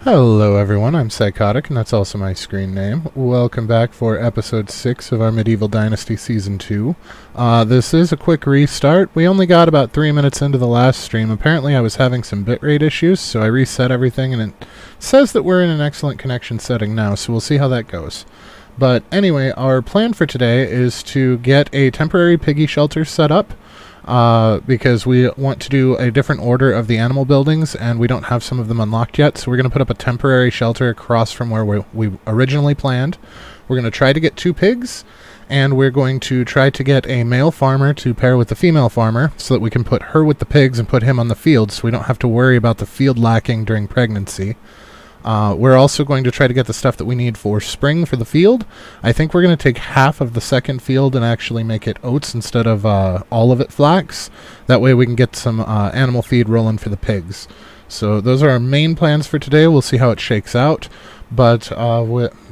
Hello everyone, I'm Psychotic, and that's also my screen name. Welcome back for episode 6 of our Medieval Dynasty Season 2. This is a quick restart. We only got about 3 minutes into the last stream. Apparently I was having some bitrate issues, so I reset everything, and it says that we're in an excellent connection setting now, so we'll see how that goes. But anyway, our plan for today is to get a temporary piggy shelter set up, because we want to do a different order of the animal buildings, and we don't have some of them unlocked yet, so we're going to put up a temporary shelter across from where we originally planned. We're going to try to get 2 pigs, and we're going to try to get a male farmer to pair with the female farmer, so that we can put her with the pigs and put him on the field, so we don't have to worry about the field lacking during pregnancy. We're also going to try to get the stuff that we need for spring for the field. I think we're going to take half of the second field and actually make it oats instead of all of it flax. That way we can get some animal feed rolling for the pigs. So those are our main plans for today. We'll see how it shakes out. But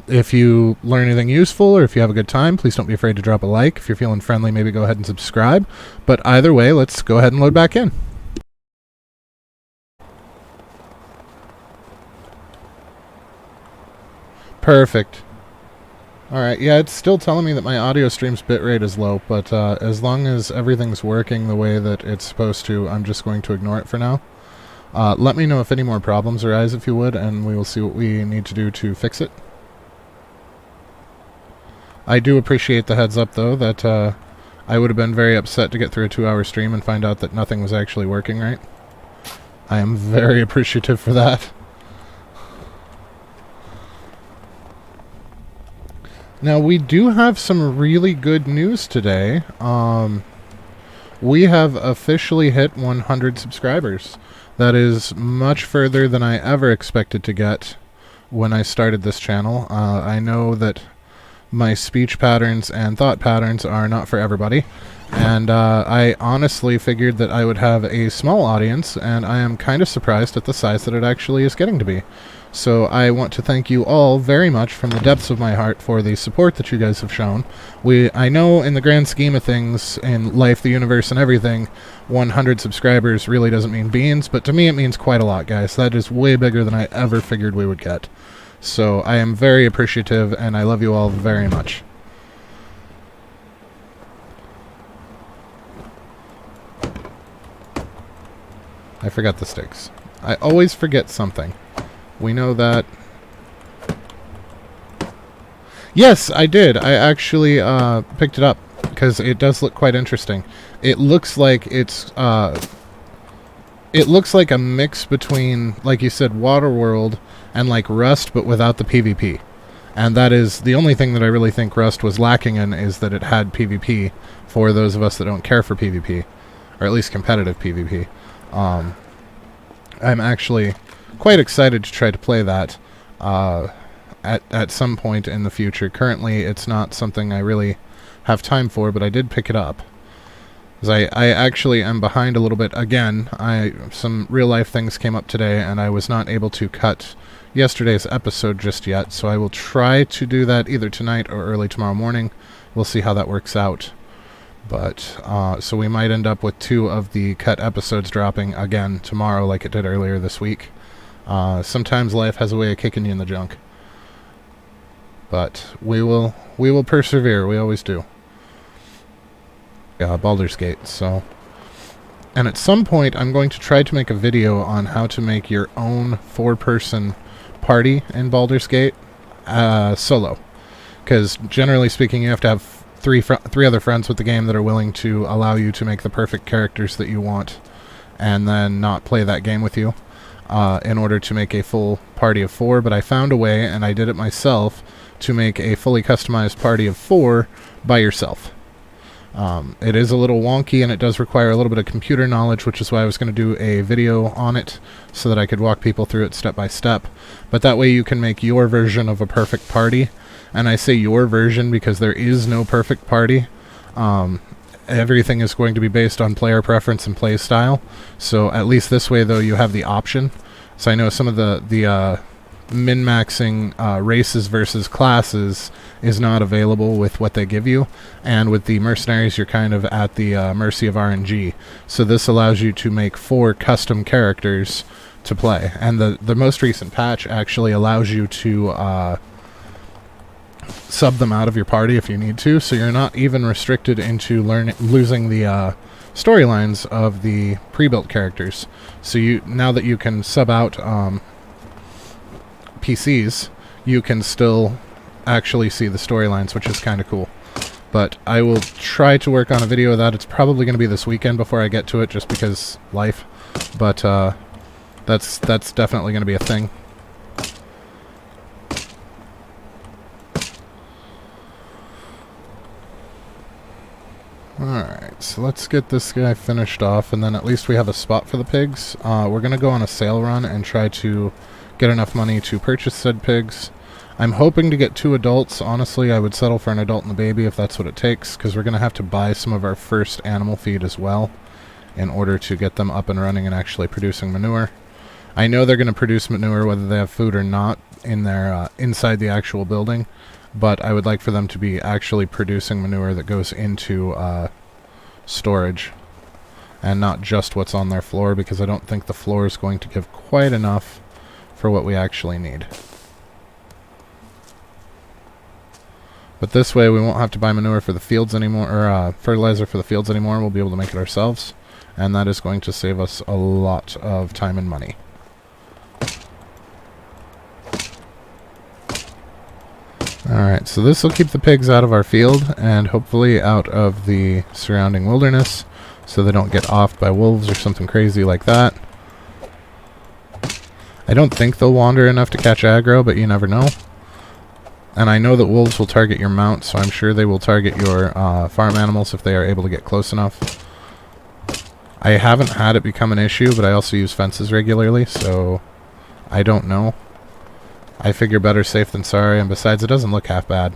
if you learn anything useful or if you have a good time, please don't be afraid to drop a like. If you're feeling friendly, maybe go ahead and subscribe. But either way, let's go ahead and load back in. Perfect. Alright, yeah, it's still telling me that my audio stream's bitrate is low, but as long as everything's working the way that it's supposed to, I'm just going to ignore it for now. Let me know if any more problems arise, if you would, and we will see what we need to do to fix it. I do appreciate the heads up, though, that I would have been very upset to get through a 2-hour stream and find out that nothing was actually working right. I am very appreciative for that. Now, we do have some really good news today. We have officially hit 100 subscribers. That is much further than I ever expected to get when I started this channel. I know that my speech patterns and thought patterns are not for everybody, and I honestly figured that I would have a small audience, and I am kind of surprised at the size that it actually is getting to be. So I want to thank you all very much from the depths of my heart for the support that you guys have shown. I know in the grand scheme of things, in life, the universe, and everything, 100 subscribers really doesn't mean beans, but to me it means quite a lot, guys. That is way bigger than I ever figured we would get. So I am very appreciative, and I love you all very much. I forgot the sticks. I always forget something. We know that. Yes, I did. I actually picked it up because it does look quite interesting. It looks like it's it looks like a mix between, like you said, Waterworld and like Rust, but without the PvP. And that is the only thing that I really think Rust was lacking in, is that it had PvP for those of us that don't care for PvP, or at least competitive PvP. I'm actually quite excited to try to play that at some point in the future. Currently, it's not something I really have time for, but I did pick it up. I actually am behind a little bit again. Some real-life things came up today, and I was not able to cut yesterday's episode just yet, so I will try to do that either tonight or early tomorrow morning. We'll see how that works out. But, so we might end up with 2 of the cut episodes dropping again tomorrow like it did earlier this week. Sometimes life has a way of kicking you in the junk. But we will persevere, we always do. Yeah, Baldur's Gate, so... And at some point, I'm going to try to make a video on how to make your own 4-person party in Baldur's Gate, solo. Because generally speaking, you have to have 3 other friends with the game that are willing to allow you to make the perfect characters that you want, and then not play that game with you, in order to make a full party of 4. But I found a way, and I did it myself, to make a fully customized party of 4 by yourself. It is a little wonky, and it does require a little bit of computer knowledge, which is why I was going to do a video on it, so that I could walk people through it step by step. But that way you can make your version of a perfect party. And I say your version because there is no perfect party. Everything is going to be based on player preference and play style. So at least this way, though, you have the option. So I know some of the min-maxing races versus classes is not available with what they give you, and with the mercenaries you're kind of at the mercy of RNG. So this allows you to make 4 custom characters to play, and the most recent patch actually allows you to sub them out of your party if you need to, so you're not even restricted into losing the storylines of the pre-built characters. So now that you can sub out PCs, you can still actually see the storylines, which is kind of cool. But I will try to work on a video of that. It's probably going to be this weekend before I get to it, just because life. But that's definitely going to be a thing. Alright, so let's get this guy finished off, and then at least we have a spot for the pigs. We're going to go on a sale run and try to get enough money to purchase said pigs. I'm hoping to get 2 adults. Honestly, I would settle for an adult and a baby if that's what it takes, because we're going to have to buy some of our first animal feed as well in order to get them up and running and actually producing manure. I know they're going to produce manure whether they have food or not in their inside the actual building, but I would like for them to be actually producing manure that goes into storage and not just what's on their floor, because I don't think the floor is going to give quite enough for what we actually need. But this way we won't have to buy manure for the fields anymore, or fertilizer for the fields anymore. We'll be able to make it ourselves, and that is going to save us a lot of time and money. Alright, so this will keep the pigs out of our field, and hopefully out of the surrounding wilderness, so they don't get offed by wolves or something crazy like that. I don't think they'll wander enough to catch aggro, but you never know. And I know that wolves will target your mount, so I'm sure they will target your farm animals if they are able to get close enough. I haven't had it become an issue, but I also use fences regularly, so I don't know. I figure better safe than sorry, and besides, it doesn't look half bad.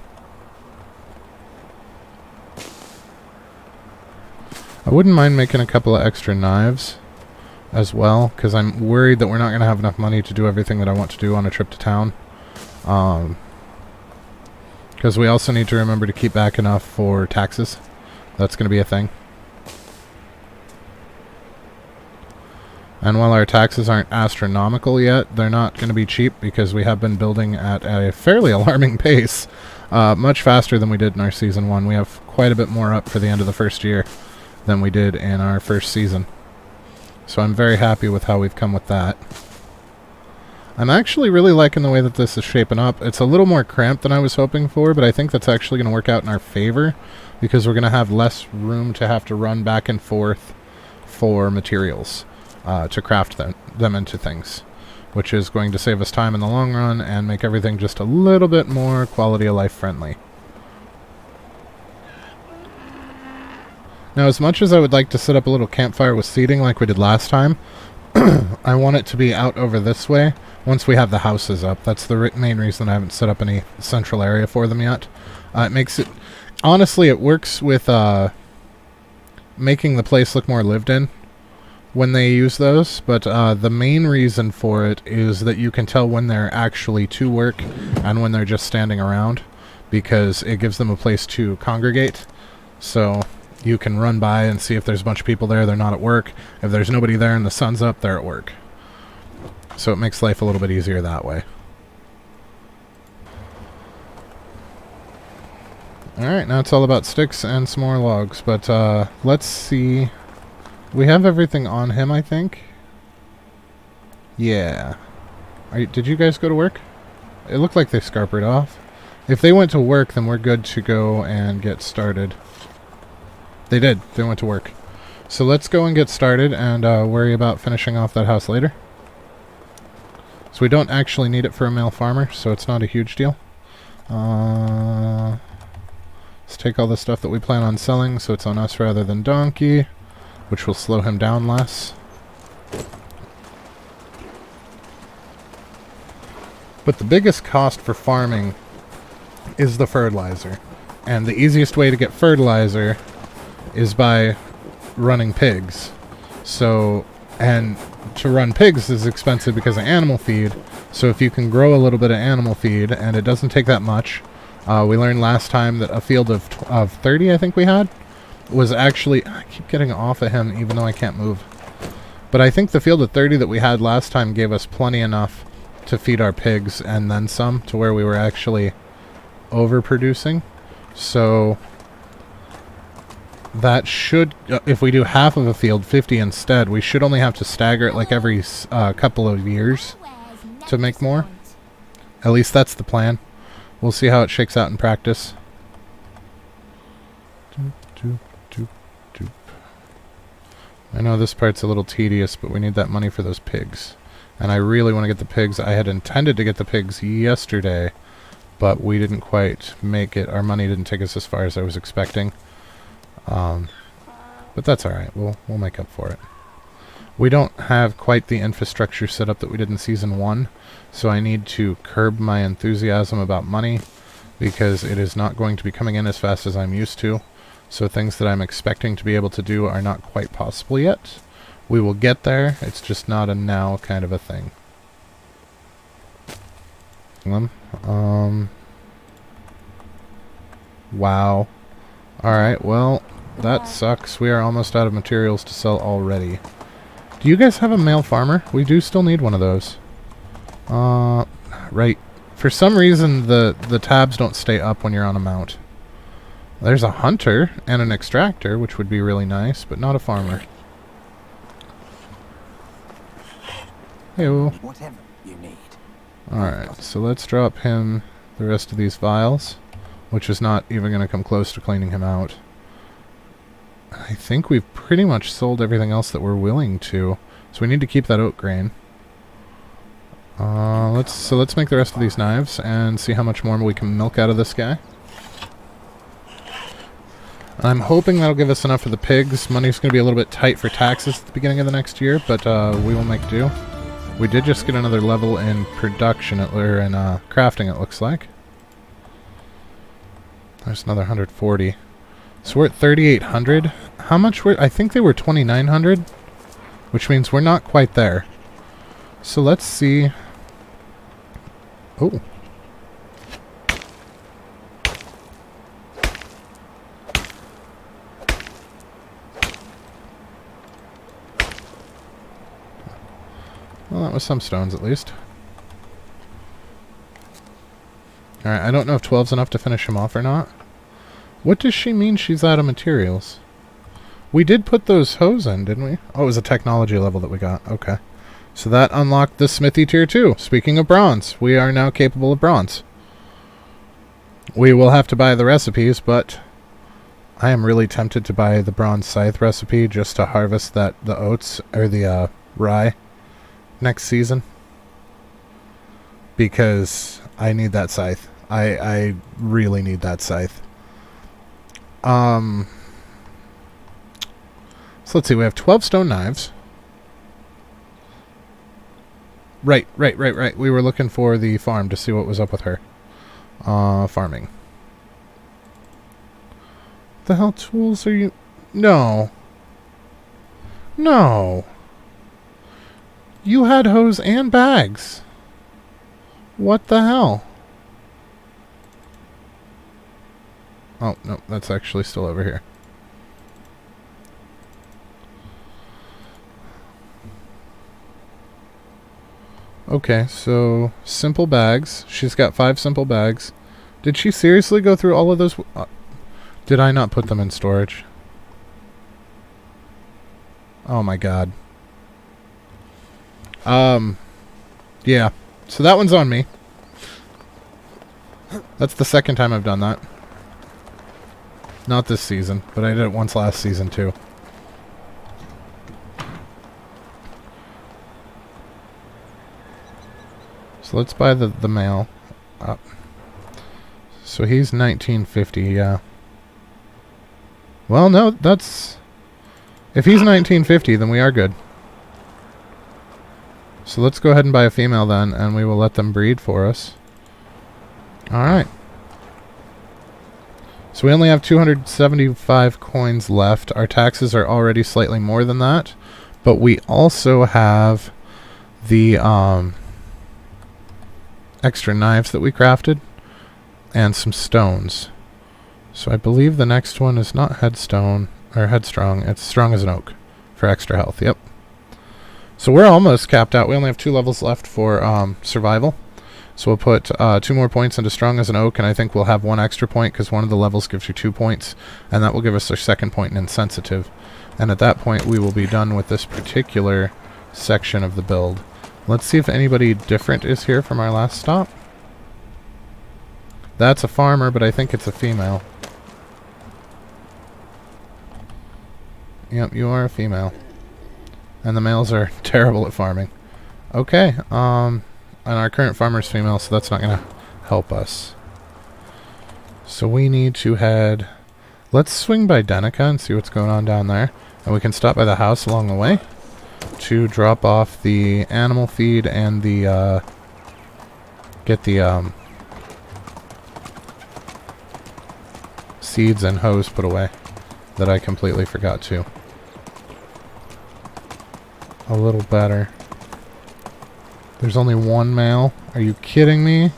I wouldn't mind making a couple of extra knives as well, because I'm worried that we're not going to have enough money to do everything that I want to do on a trip to town. Because we also need to remember to keep back enough for taxes. That's going to be a thing. And while our taxes aren't astronomical yet, they're not going to be cheap, because we have been building at a fairly alarming pace. Much faster than we did in our Season 1. We have quite a bit more up for the end of the first year than we did in our first season. So I'm very happy with how we've come with that. I'm actually really liking the way that this is shaping up. It's a little more cramped than I was hoping for, but I think that's actually going to work out in our favor, because we're going to have less room to have to run back and forth for materials. To craft them into things, which is going to save us time in the long run and make everything just a little bit more quality of life friendly. Now, as much as I would like to set up a little campfire with seating like we did last time, I want it to be out over this way once we have the houses up. That's the main reason I haven't set up any central area for them yet. It makes it... Honestly, it works with making the place look more lived in when they use those, but the main reason for it is that you can tell when they're actually to work and when they're just standing around, because it gives them a place to congregate. So you can run by and see if there's a bunch of people there, they're not at work. If there's nobody there and the sun's up, they're at work. So it makes life a little bit easier that way. Alright, now it's all about sticks and some more logs, but let's see. We have everything on him, I think. Yeah. Did you guys go to work? It looked like they scarpered off. If they went to work, then we're good to go and get started. They did. They went to work. So let's go and get started and worry about finishing off that house later. So we don't actually need it for a male farmer, so it's not a huge deal. Let's take all the stuff that we plan on selling, so it's on us rather than Donkey, which will slow him down less. But the biggest cost for farming is the fertilizer. And the easiest way to get fertilizer is by running pigs. So, and to run pigs is expensive because of animal feed. So if you can grow a little bit of animal feed, and it doesn't take that much. We learned last time that a field of 30, I think we had, was actually... I keep getting off of him even though I can't move. But I think the field of 30 that we had last time gave us plenty enough to feed our pigs and then some, to where we were actually overproducing. So that should, if we do half of a field, 50 instead, we should only have to stagger it like every couple of years to make more. At least that's the plan. We'll see how it shakes out in practice. I know this part's a little tedious, but we need that money for those pigs. And I really want to get the pigs. I had intended to get the pigs yesterday, but we didn't quite make it. Our money didn't take us as far as I was expecting. But that's alright. We'll make up for it. We don't have quite the infrastructure set up that we did in Season 1, so I need to curb my enthusiasm about money, because it is not going to be coming in as fast as I'm used to. So things that I'm expecting to be able to do are not quite possible yet. We will get there. It's just not a now kind of a thing. Wow. Alright, well, that sucks. We are almost out of materials to sell already. Do you guys have a male farmer? We do still need one of those. Right. For some reason, the tabs don't stay up when you're on a mount. There's a hunter and an extractor, which would be really nice, but not a farmer. Hey-o. Whatever you need. Alright, so let's drop him the rest of these vials, which is not even going to come close to cleaning him out. I think we've pretty much sold everything else that we're willing to, so we need to keep that oat grain. Let's make the rest of these knives and see how much more we can milk out of this guy. I'm hoping that'll give us enough for the pigs. Money's going to be a little bit tight for taxes at the beginning of the next year, but we will make do. We did just get another level in production, or in crafting, it looks like. There's another 140. So we're at 3,800. How much were... I think they were 2,900, which means we're not quite there. So let's see... Oh. Well, that was some stones, at least. Alright, I don't know if 12's enough to finish him off or not. What does she mean she's out of materials? We did put those hose in, didn't we? Oh, it was a technology level that we got. Okay. So that unlocked the smithy tier 2. Speaking of bronze, we are now capable of bronze. We will have to buy the recipes, but I am really tempted to buy the bronze scythe recipe just to harvest the oats, or the rye, next season. Because I need that scythe. I really need that scythe. So let's see, we have 12 stone knives. Right. We were looking for the farm to see what was up with her. Farming. The hell tools are you... No. No. You had hose and bags. What the hell? Oh, no, that's actually still over here. Okay, so simple bags. She's got 5 simple bags. Did she seriously go through all of those? Did I not put them in storage? Oh my god. Yeah. So that one's on me. That's the second time I've done that. Not this season, but I did it once last season too. So let's buy the male. So he's 1950, yeah. Well, no, that's... If he's 1950, then we are good. So let's go ahead and buy a female then, and we will let them breed for us. Alright. So we only have 275 coins left. Our taxes are already slightly more than that, But we also have the extra knives that we crafted and some stones. So I believe the next one is not headstone or headstrong. It's strong as an oak for extra health. Yep. So we're almost capped out. We only have 2 levels left for survival. So we'll put 2 more points into strong as an oak, and I think we'll have 1 extra point because one of the levels gives you 2 points, and that will give us our 2nd point in insensitive. And at that point we will be done with this particular section of the build. Let's see if anybody different is here from our last stop. That's a farmer, but I think it's a female. Yep, you are a female. And the males are terrible at farming. Okay, and our current farmer's female, so that's not going to help us. So we need to head... Let's swing by Denica and see what's going on down there. And we can stop by the house along the way to drop off the animal feed and the, get the, seeds and hose put away that I completely forgot to. A little better. There's only 1 male. Are you kidding me?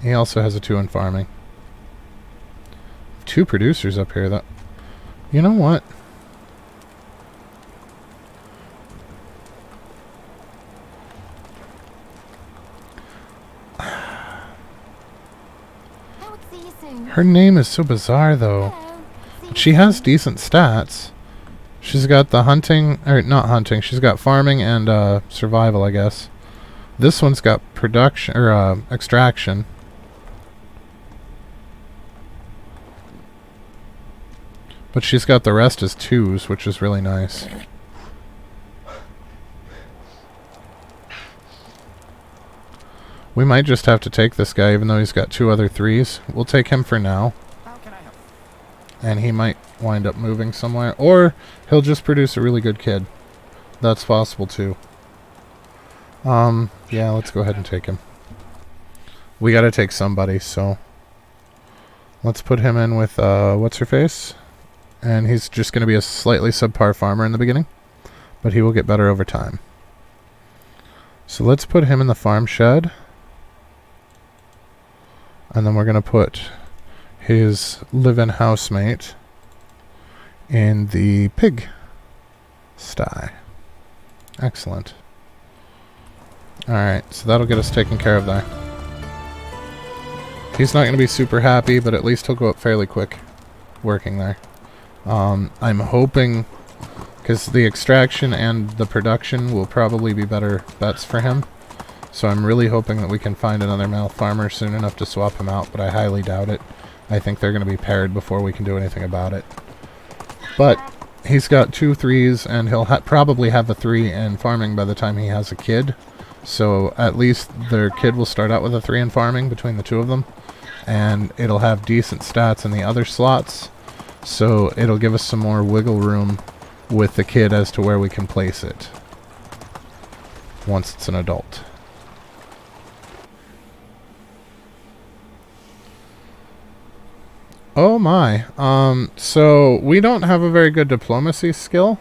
He also has a 2 in farming. 2 producers up here that... You know what? Her name is so bizarre, though. But she has decent stats. She's got the hunting, or not hunting, she's got farming and survival, I guess. This one's got production, or extraction. But she's got the rest as 2s, which is really nice. We might just have to take this guy, even though he's got 2 other 3s. We'll take him for now. How can I help? And he might wind up moving somewhere. Or he'll just produce a really good kid. That's possible too. Yeah, let's go ahead and take him. We gotta take somebody, so... Let's put him in with, what's-her-face? And he's just gonna be a slightly subpar farmer in the beginning. But he will get better over time. So let's put him in the farm shed. And then we're going to put his live-in housemate in the pig sty. Excellent. Alright, so that'll get us taken care of there. He's not going to be super happy, but at least he'll go up fairly quick working there. I'm hoping, because the extraction and the production will probably be better bets for him. So I'm really hoping that we can find another male farmer soon enough to swap him out, but I highly doubt it. I think they're going to be paired before we can do anything about it. But he's got 2 3s, and he'll probably have a 3 in farming by the time he has a kid. So at least their kid will start out with a 3 in farming between the 2 of them. And it'll have decent stats in the other slots. So it'll give us some more wiggle room with the kid as to where we can place it once it's an adult. Oh my. So we don't have a very good diplomacy skill.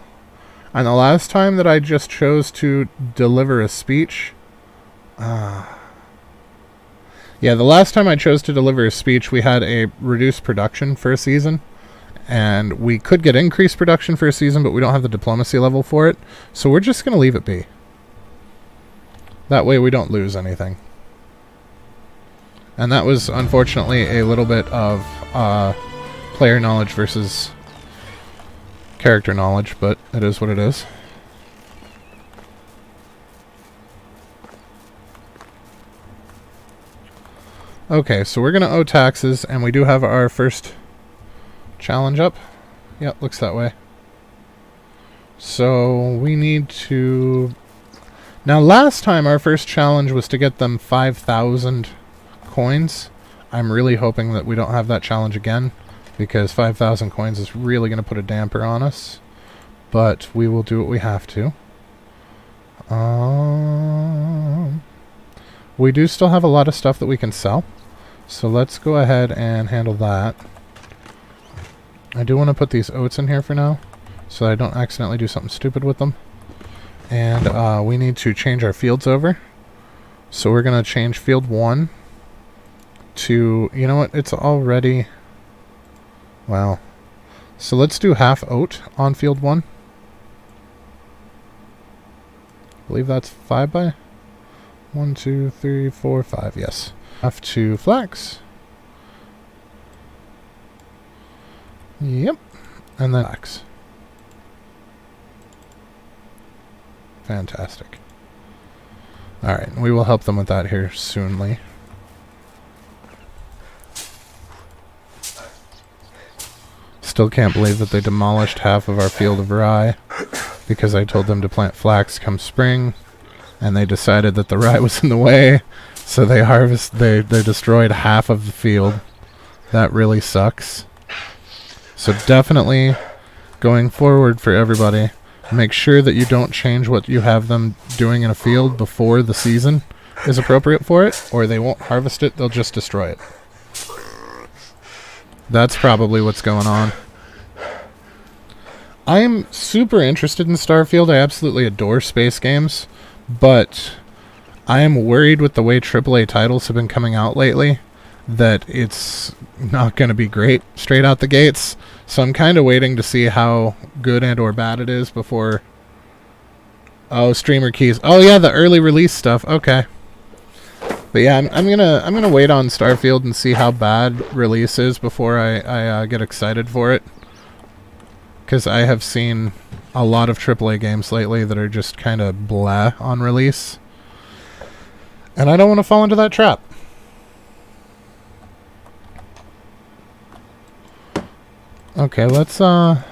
And the last time that I just chose to deliver a speech... yeah, the last time I chose to deliver a speech, we had a reduced production for a season. And we could get increased production for a season, but we don't have the diplomacy level for it. So we're just going to leave it be. That way we don't lose anything. And that was, unfortunately, a little bit of player knowledge versus character knowledge, but it is what it is. Okay, so we're going to owe taxes, and we do have our first challenge up. Yep, looks that way. So we need to... Now, last time our first challenge was to get them 5,000 coins. I'm really hoping that we don't have that challenge again, because 5,000 coins is really going to put a damper on us. But we will do what we have to. We do still have a lot of stuff that we can sell, so let's go ahead and handle that. I do want to put these oats in here for now, so I don't accidentally do something stupid with them. And we need to change our fields over. So we're going to change field 1 to, you know what, it's already, wow. So let's do half oat on field 1. I believe that's 5 by 1, 2, 3, 4, 5, yes. Half to flax. Yep. And then flax. Fantastic. Alright, we will help them with that here soonly. Still can't believe that they demolished half of our field of rye because I told them to plant flax come spring, and they decided that the rye was in the way, so they destroyed half of the field. That really sucks. So definitely, going forward for everybody, make sure that you don't change what you have them doing in a field before the season is appropriate for it, or they won't harvest it, they'll just destroy it. That's probably what's going on. I'm super interested in Starfield. I absolutely adore space games, but I am worried with the way AAA titles have been coming out lately that it's not going to be great straight out the gates. So I'm kind of waiting to see how good and or bad it is before... Oh, streamer keys. Oh yeah, the early release stuff. Okay. But yeah, I'm gonna wait on Starfield and see how bad release is before I get excited for it. Because I have seen a lot of AAA games lately that are just kind of blah on release. And I don't want to fall into that trap. Okay, let's, I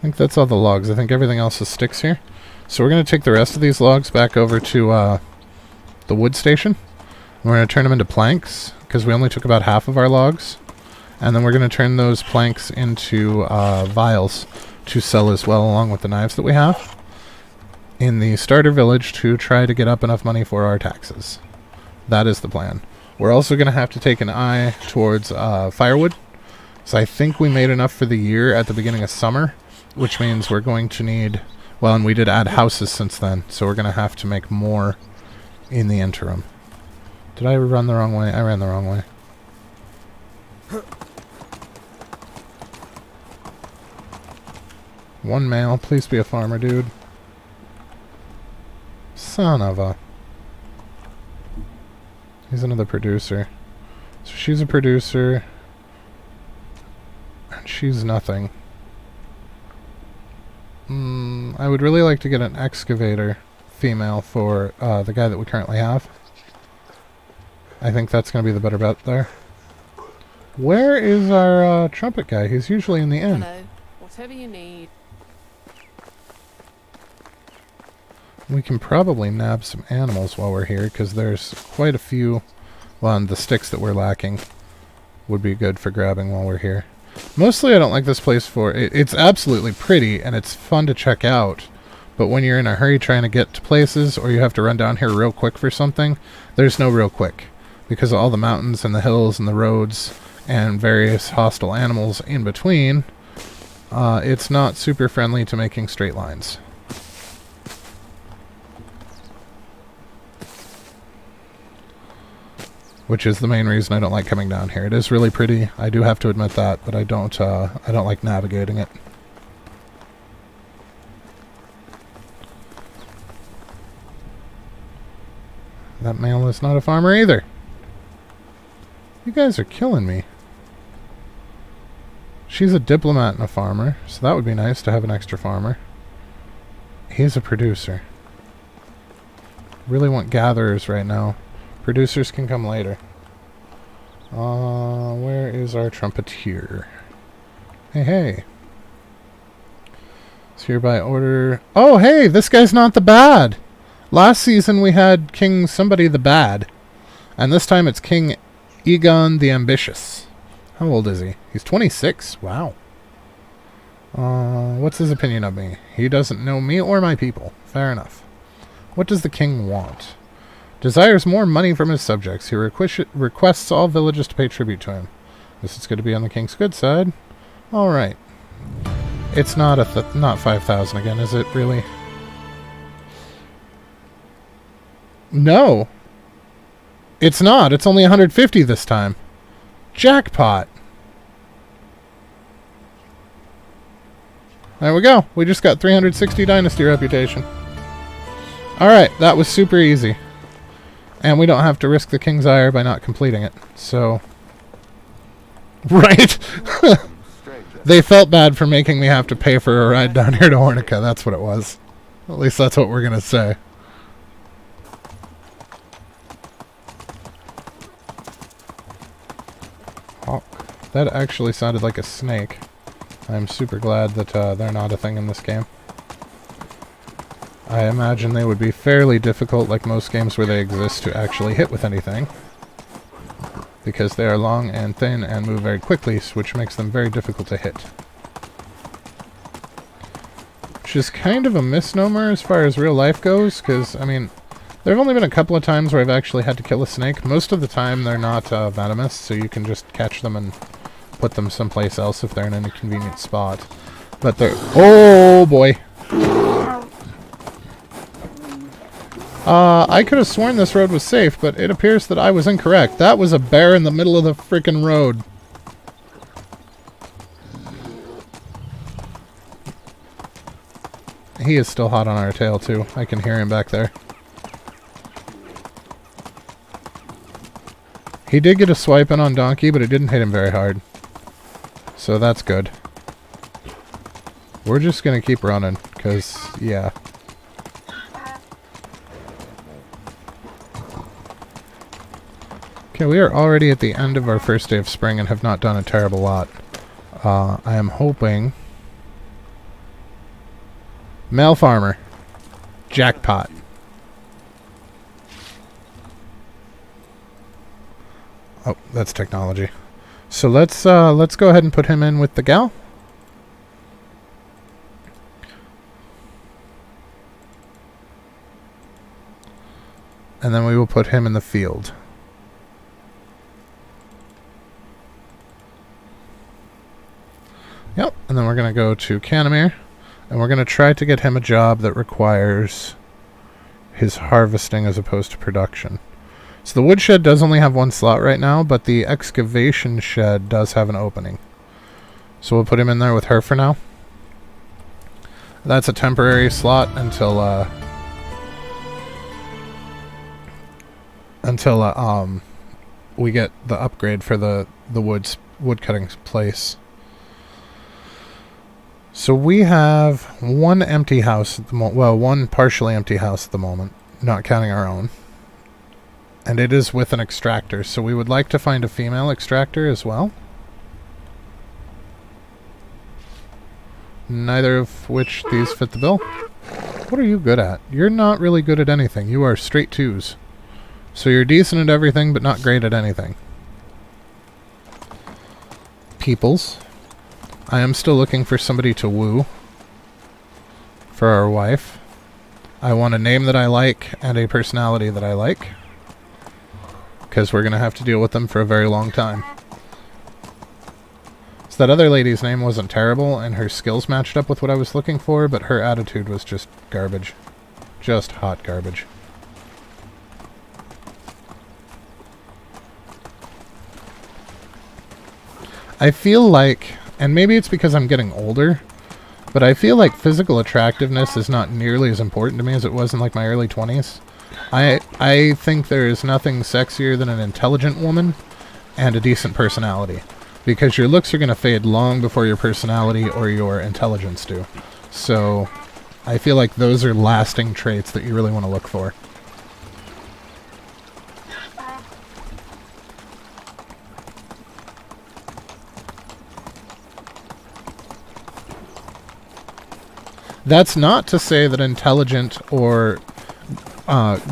think that's all the logs. I think everything else is sticks here. So we're going to take the rest of these logs back over to the wood station. We're going to turn them into planks, because we only took about half of our logs. And then we're going to turn those planks into vials to sell as well, along with the knives that we have, in the starter village to try to get up enough money for our taxes. That is the plan. We're also going to have to take an eye towards firewood. So I think we made enough for the year at the beginning of summer, which means we're going to need... Well, and we did add houses since then, so we're going to have to make more in the interim. Did I run the wrong way? I ran the wrong way. One male, please be a farmer, dude. Son of a... He's another producer. So she's a producer. And she's nothing. I would really like to get an excavator female for the guy that we currently have. I think that's going to be the better bet there. Where is our trumpet guy? He's usually in the inn. Hello. Whatever you need. We can probably nab some animals while we're here, because there's quite a few... Well, and the sticks that we're lacking would be good for grabbing while we're here. Mostly I don't like this place for... It's absolutely pretty, and it's fun to check out. But when you're in a hurry trying to get to places, or you have to run down here real quick for something, there's no real quick. Because of all the mountains and the hills and the roads and various hostile animals in between, it's not super friendly to making straight lines. Which is the main reason I don't like coming down here. It is really pretty, I do have to admit that, but I don't like navigating it. That male is not a farmer either. You guys are killing me. She's a diplomat and a farmer, so that would be nice to have an extra farmer. He's a producer. Really want gatherers right now. Producers can come later. Where is our trumpeter? Hey, hey. It's here by order... Oh, hey! This guy's not the bad! Last season we had King somebody the bad. And this time it's King Egon the Ambitious. How old is he? He's 26. Wow. What's his opinion of me? He doesn't know me or my people. Fair enough. What does the king want? Desires more money from his subjects. He requests all villages to pay tribute to him. This is going to be on the king's good side. Alright. It's not not 5,000 again, is it really? No! It's not. It's only 150 this time. Jackpot! There we go. We just got 360 Dynasty reputation. Alright, that was super easy. And we don't have to risk the King's Ire by not completing it. So... Right? They felt bad for making me have to pay for a ride down here to Ornica. That's what it was. At least that's what we're going to say. Oh, that actually sounded like a snake. I'm super glad that they're not a thing in this game. I imagine they would be fairly difficult, like most games where they exist, to actually hit with anything. Because they are long and thin and move very quickly, which makes them very difficult to hit. Which is kind of a misnomer as far as real life goes, because, I mean, there have only been a couple of times where I've actually had to kill a snake. Most of the time they're not venomous, so you can just catch them and put them someplace else if they're in a convenient spot. But they're... Oh, boy! I could have sworn this road was safe, but it appears that I was incorrect. That was a bear in the middle of the frickin' road. He is still hot on our tail, too. I can hear him back there. He did get a swipe in on Donkey, but it didn't hit him very hard. So that's good. We're just gonna keep running, because, yeah. Okay, we are already at the end of our first day of spring and have not done a terrible lot. I am hoping... Male farmer. Jackpot. Oh, that's technology. So let's go ahead and put him in with the gal. And then we will put him in the field. Yep, and then we're going to go to Canamere, and we're going to try to get him a job that requires his harvesting as opposed to production. So the woodshed does only have one slot right now, but the excavation shed does have an opening. So we'll put him in there with her for now. That's a temporary slot until we get the upgrade for the wood cutting place. So we have one empty house at the one partially empty house at the moment, not counting our own. And it is with an extractor, so we would like to find a female extractor as well. Neither of which these fit the bill. What are you good at? You're not really good at anything. You are straight twos. So you're decent at everything, but not great at anything. Peoples. I am still looking for somebody to woo for our wife. I want a name that I like and a personality that I like, because we're going to have to deal with them for a very long time. So that other lady's name wasn't terrible, and her skills matched up with what I was looking for, but her attitude was just garbage. Just hot garbage. I feel like, and maybe it's because I'm getting older, but I feel like physical attractiveness is not nearly as important to me as it was in like my early 20s. I think there is nothing sexier than an intelligent woman and a decent personality, because your looks are going to fade long before your personality or your intelligence do. So I feel like those are lasting traits that you really want to look for. That's not to say that intelligent or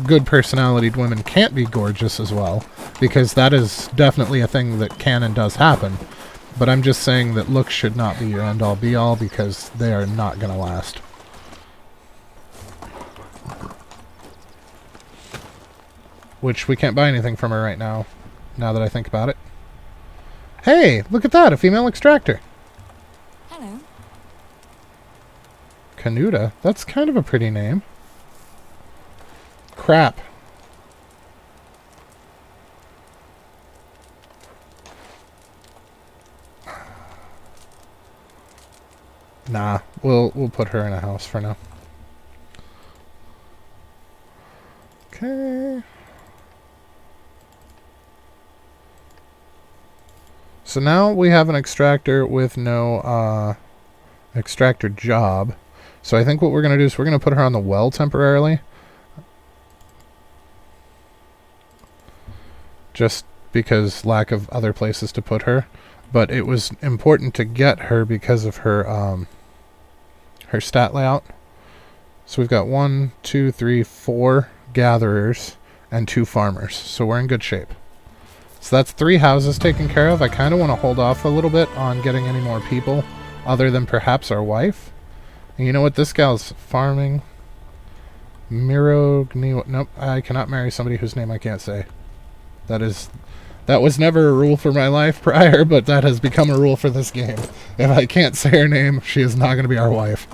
good personalitied women can't be gorgeous as well, because that is definitely a thing that can and does happen. But I'm just saying that looks should not be your end-all be-all, because they are not going to last. Which we can't buy anything from her right now that I think about it. Hey, look at that, a female extractor. Canuta. That's kind of a pretty name. Crap. Nah, we'll put her in a house for now. Okay. So now we have an extractor with no extractor job. So I think what we're going to do is we're going to put her on the well temporarily. Just because lack of other places to put her. But it was important to get her because of her her stat layout. So we've got 1, 2, 3, 4 gatherers and 2 farmers. So we're in good shape. So that's 3 houses taken care of. I kind of want to hold off a little bit on getting any more people other than perhaps our wife. And you know what? This gal's farming. Nope, I cannot marry somebody whose name I can't say. That was never a rule for my life prior, but that has become a rule for this game. If I can't say her name, she is not going to be our wife.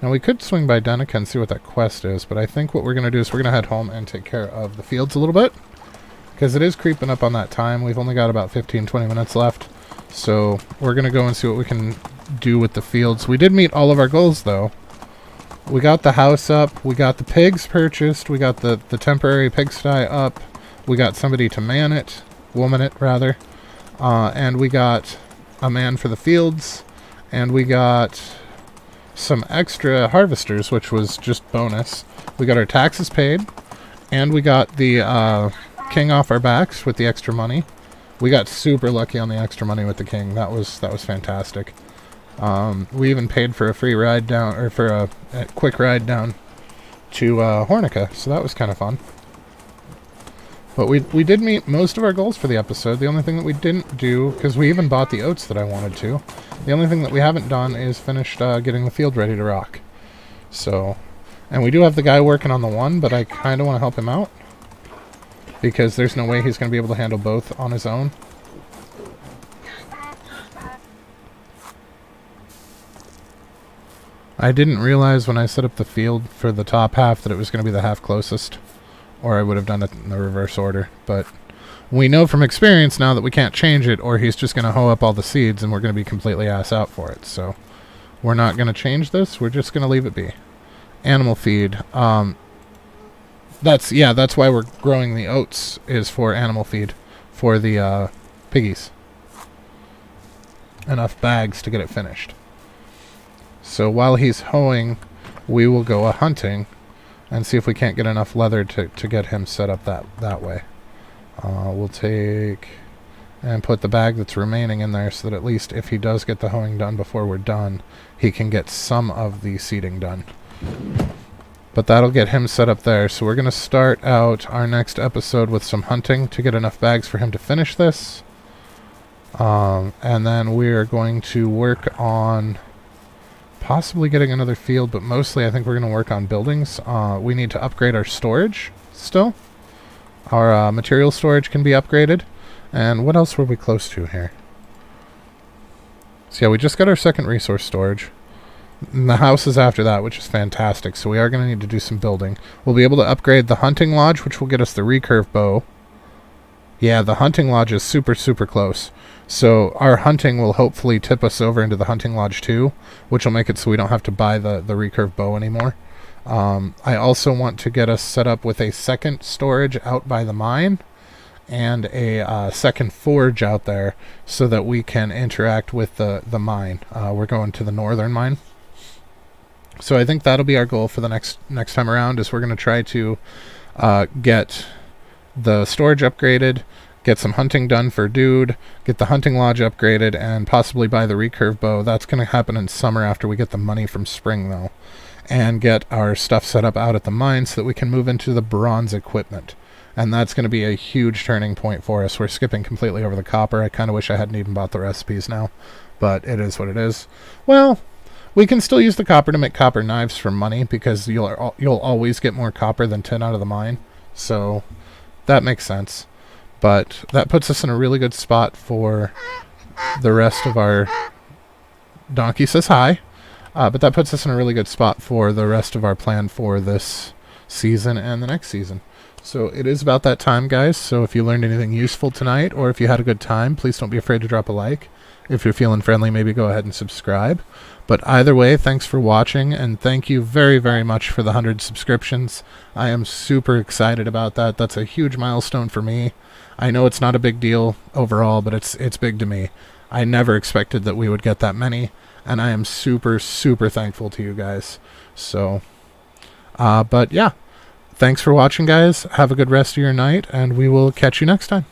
Now we could swing by Danica and see what that quest is, but I think what we're going to do is we're going to head home and take care of the fields a little bit. Because it is creeping up on that time. We've only got about 15-20 minutes left. So we're going to go and see what we can do with the fields. We did meet all of our goals, though. We got the house up. We got the pigs purchased. We got the temporary pigsty up. We got somebody to man it. Woman it, rather. And we got a man for the fields. And we got some extra harvesters, which was just bonus. We got our taxes paid. And we got the king off our backs with the extra money. We got super lucky on the extra money with the king. That was fantastic. We even paid for a free ride down, or for a quick ride down to Hornica, so that was kind of fun. But we did meet most of our goals for the episode. The only thing that we didn't do, because we even bought the oats that I wanted to, the only thing that we haven't done is finished getting the field ready to rock. So, and we do have the guy working on the one, but I kind of want to help him out, because there's no way he's going to be able to handle both on his own. I didn't realize when I set up the field for the top half that it was going to be the half closest, or I would have done it in the reverse order. But we know from experience now that we can't change it, or he's just going to hoe up all the seeds and we're going to be completely ass out for it. So we're not going to change this. We're just going to leave it be. Animal feed. That's why we're growing the oats, is for animal feed for the piggies. Enough bags to get it finished. So while he's hoeing, we will go hunting and see if we can't get enough leather to get him set up that way. We'll take and put the bag that's remaining in there so that at least if he does get the hoeing done before we're done, he can get some of the seeding done. But that'll get him set up there. So we're going to start out our next episode with some hunting to get enough bags for him to finish this. And then we are going to work on possibly getting another field, but mostly I think we're going to work on buildings. We need to upgrade our storage still. Our material storage can be upgraded. And what else were we close to here? So yeah, we just got our second resource storage. And the house is after that, which is fantastic. So we are going to need to do some building. We'll be able to upgrade the hunting lodge, which will get us the recurve bow. Yeah, the hunting lodge is super, super close. So our hunting will hopefully tip us over into the hunting lodge too, which will make it so we don't have to buy the recurve bow anymore. I also want to get us set up with a second storage out by the mine and a second forge out there so that we can interact with the mine. We're going to the northern mine. So I think that'll be our goal for the next time around, is we're going to try to get the storage upgraded, get some hunting done for Dude, get the hunting lodge upgraded, and possibly buy the recurve bow. That's going to happen in summer after we get the money from spring, though. And get our stuff set up out at the mine so that we can move into the bronze equipment. And that's going to be a huge turning point for us. We're skipping completely over the copper. I kind of wish I hadn't even bought the recipes now. But it is what it is. Well, we can still use the copper to make copper knives for money, because you'll always get more copper than tin out of the mine. So that makes sense. But that puts us in a really good spot for the rest of our... Donkey says hi. But that puts us in a really good spot for the rest of our plan for this season and the next season. So it is about that time, guys. So if you learned anything useful tonight, or if you had a good time, please don't be afraid to drop a like. If you're feeling friendly, maybe go ahead and subscribe. But either way, thanks for watching, and thank you very, very much for the 100 subscriptions. I am super excited about that. That's a huge milestone for me. I know it's not a big deal overall, but it's big to me. I never expected that we would get that many, and I am super, super thankful to you guys. So, but yeah, thanks for watching, guys. Have a good rest of your night, and we will catch you next time.